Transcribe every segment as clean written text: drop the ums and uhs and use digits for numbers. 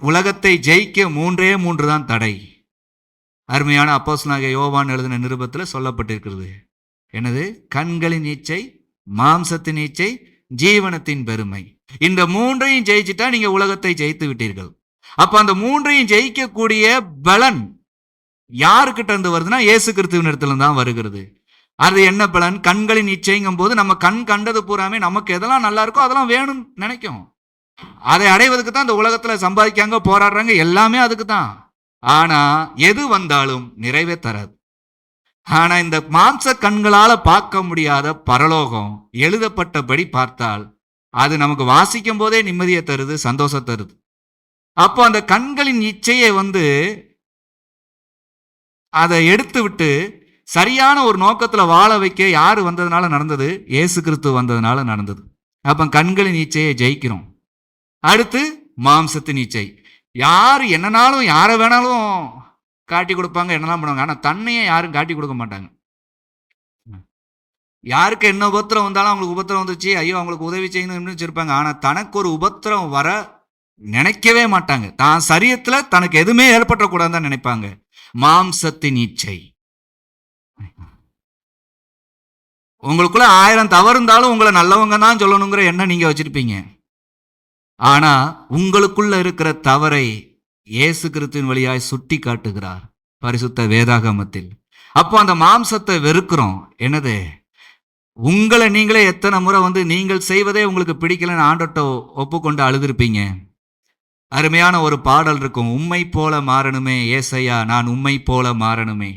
உலகத்தை ஜெயிக்க 3 தான் தடை. அருமையான அப்போஸ்தலனாகிய யோவான் எழுதின நிருபத்தில் சொல்லப்பட்டிருக்கிறது. என்னது? கண்களின் இச்சை, மாம்சத்தின் இச்சை, ஜீவனத்தின் பெருமை. இந்த 3ஐயும் ஜெயிச்சுட்டா நீங்க உலகத்தை ஜெயித்து விட்டீர்கள். அப்ப அந்த 3ஐயும் ஜெயிக்கக்கூடிய பலன் யாருக்கிட்ட இருந்து வருதுன்னா இயேசு கிறிஸ்துவின் இடத்துல தான் வருகிறது. அது என்ன பலன்? கண்களின் இச்சைங்கும் போது நம்ம கண் கண்டது பூராமே நமக்கு எதெல்லாம் நல்லா இருக்கோ அதெல்லாம் வேணும்னு நினைக்கும். அதை அடைவதற்கு தான் இந்த உலகத்துல சம்பாதிக்காங்க, போராடுறாங்க, எல்லாமே அதுக்கு தான். ஆனா எது வந்தாலும் நிறைவே தராது. ஆனா இந்த மாம்ச கண்களால பார்க்க முடியாத பரலோகம் எழுதப்பட்டபடி பார்த்தால் அது நமக்கு வாசிக்கும் போதே நிம்மதியை தருது, சந்தோஷம் தருது. அப்போ அந்த கண்களின் இச்சையை அதை எடுத்து விட்டு சரியான ஒரு நோக்கத்துல வாழ வைக்க யாரு வந்ததுனால நடந்தது? இயேசு கிறிஸ்து வந்ததுனால நடந்தது. அப்ப கண்களின் இச்சையை ஜெயிக்கிறோம். அடுத்து மாம்சத்தின் இச்சை. யாரு என்னனாலும் யாரை வேணாலும் காட்டி கொடுப்பாங்க, என்னெல்லாம் பண்ணுவாங்க. ஆனா தன்னையே யாரும் காட்டி கொடுக்க மாட்டாங்க. யாருக்கு என்ன உபத்திரம் வந்தாலும் அவங்களுக்கு உபத்திரம் வந்துச்சு, ஐயோ அவங்களுக்கு உதவி செய்யணும்னு வச்சிருப்பாங்க. ஆனா தனக்கு ஒரு உபத்திரம் வர நினைக்கவே மாட்டாங்க. தான் சரீரத்துல தனக்கு எதுவுமே ஏற்பட்டக்கூடாதுன்னு தான் நினைப்பாங்க. மாம்சத்தின் இச்சை. உங்களுக்குள்ள 1000 தவறு இருந்தாலும் உங்களை நல்லவங்க தான் சொல்லணுங்கிற எண்ணம் நீங்க வச்சிருப்பீங்க. ஆனா உங்களுக்குள்ள இருக்கிற தவறை இயேசு கிறிஸ்துவின் வழியாய் சுட்டி காட்டுகிறார் பரிசுத்த வேதாகமத்தில். அப்போ அந்த மாம்சத்தை வெறுக்கிறோம். என்னது? உங்களை நீங்களே எத்தனை முறை நீங்கள் செய்வதே உங்களுக்கு பிடிக்கலன்னு ஆண்டோட்ட ஒப்புக்கொண்டு அழுதுருப்பீங்க. அருமையான ஒரு பாடல் இருக்கும், உம்மை போல மாறணுமே ஏசையா, நான் உம்மை போல மாறணுமே,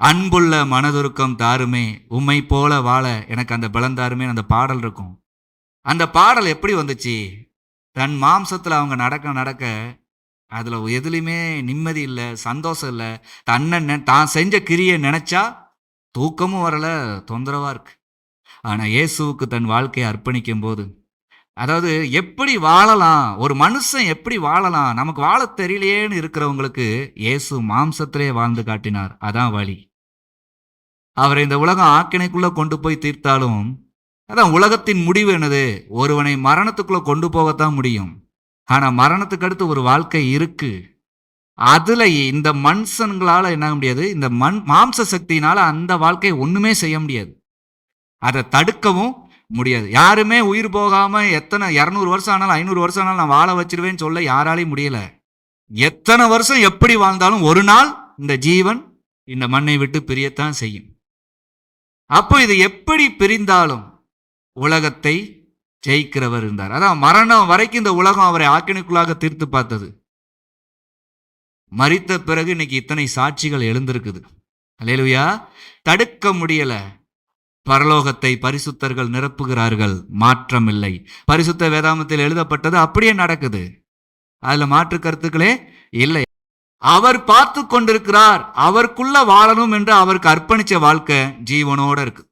அன்புள்ள மனதுருக்கம் தாருமே, உம்மை போல வாழ எனக்கு அந்த பலம் தாருமே. அந்த பாடல் இருக்கும். அந்த பாடல் எப்படி வந்துச்சு? தன் மாம்சத்துல அவங்க நடக்க அதுல எதுலையுமே நிம்மதி இல்லை, சந்தோஷம் இல்லை. தான் செஞ்ச கிரியை நினைச்சா தூக்கமும் வரல, தொந்தரவா இருக்கு. ஆனா இயேசுவுக்கு தன் வாழ்க்கையை அர்ப்பணிக்கும் போது, அதாவது எப்படி வாழலாம், ஒரு மனுஷன் எப்படி வாழலாம், நமக்கு வாழ தெரியலையேன்னு இருக்கிறவங்களுக்கு இயேசு மாம்சத்திலே வாழ்ந்து காட்டினார். அதான் வழி. அவரை இந்த உலகம் ஆக்கினைக்குள்ள கொண்டு போய் தீர்த்தாலும், அதான் உலகத்தின் முடிவு என்னது? ஒருவனை மரணத்துக்குள்ள கொண்டு போகத்தான் முடியும். ஆனா மரணத்துக்கு அடுத்து ஒரு வாழ்க்கை இருக்கு. அதுல இந்த மனுஷங்களால என்ன முடியாது? இந்த மாம்ச சக்தியினால அந்த வாழ்க்கையை ஒண்ணுமே செய்ய முடியாது. அதை தடுக்கவும் முடியாது. யாருமே உயிர் போகாம எத்தனை 200 வருஷம் ஆனாலும் 500 வருஷம் ஆனாலும் நான் வாழ வச்சிருவேன்னு சொல்ல யாராலையும் முடியல. எத்தனை வருஷம் எப்படி வாழ்ந்தாலும் ஒரு நாள் இந்த ஜீவன் இந்த மண்ணை விட்டு பிரியத்தான் செய்யும். அப்போ இது எப்படி பிரிந்தாலும் உலகத்தை ஜெயிக்கிறவர் இருந்தார். அதான் மரணம் வரைக்கும் இந்த உலகம் அவரை ஆக்கினைக்குள்ளாக தீர்த்து பார்த்தது. மரித்த பிறகு இன்னைக்கு இத்தனை சாட்சிகள் எழுந்திருக்குது. அல்லேலூயா. தடுக்க முடியல. பரலோகத்தை பரிசுத்தர்கள் நிரப்புகிறார்கள், மாற்றம் இல்லை. பரிசுத்த வேதாகமத்தில் எழுதப்பட்டது அப்படியே நடக்குது. அதுல மாற்று கருத்துக்களே இல்லை. அவர் பார்த்து கொண்டிருக்கிறார். அவருக்குள்ள வாழணும் என்று அவருக்கு அர்ப்பணிச்ச வாழ்க்கை ஜீவனோட இருக்கு.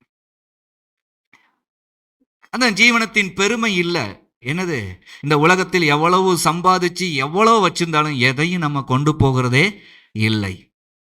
அந்த ஜீவனத்தின் பெருமை இல்லை. என்னது? இந்த உலகத்தில் எவ்வளவு சம்பாதிச்சு எவ்வளவு வச்சிருந்தாலும் எதையும் நம்ம கொண்டு போகிறதே இல்லை.